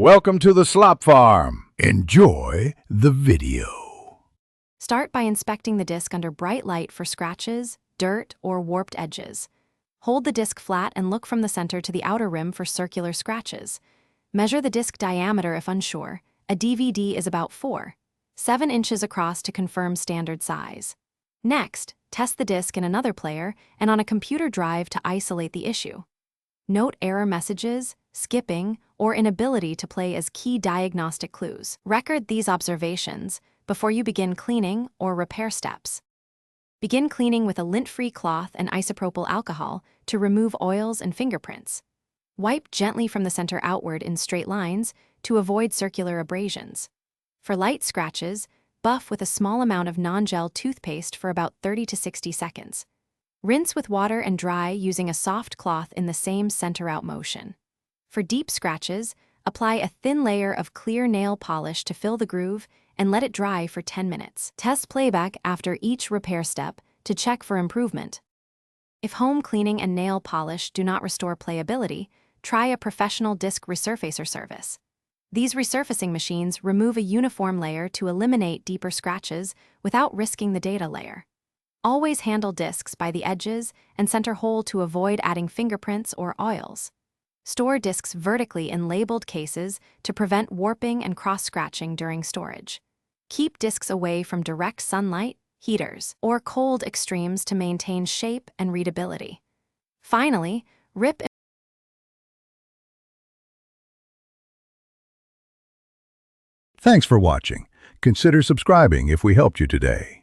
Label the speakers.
Speaker 1: Welcome to the Slop Farm. Enjoy the video.
Speaker 2: Start by inspecting the disc under bright light for scratches, dirt, or warped edges. Hold the disc flat and look from the center to the outer rim for circular scratches. Measure the disc diameter if unsure. A DVD is about 4.7 inches across to confirm standard size. Next, test the disc in another player and on a computer drive to isolate the issue. Note error messages, skipping, or inability to play as key diagnostic clues. Record these observations before you begin cleaning or repair steps. Begin cleaning with a lint-free cloth and isopropyl alcohol to remove oils and fingerprints. Wipe gently from the center outward in straight lines to avoid circular abrasions. For light scratches, buff with a small amount of non-gel toothpaste for about 30 to 60 seconds. Rinse with water and dry using a soft cloth in the same center-out motion. For deep scratches, apply a thin layer of clear nail polish to fill the groove and let it dry for 10 minutes. Test playback after each repair step to check for improvement. If home cleaning and nail polish do not restore playability, try a professional disc resurfacer service. These resurfacing machines remove a uniform layer to eliminate deeper scratches without risking the data layer. Always handle discs by the edges and center hole to avoid adding fingerprints or oils. Store discs vertically in labeled cases to prevent warping and cross-scratching during storage. Keep discs away from direct sunlight, heaters, or cold extremes to maintain shape and readability. Finally, rip.
Speaker 1: Thanks for watching. Consider subscribing if we helped you today.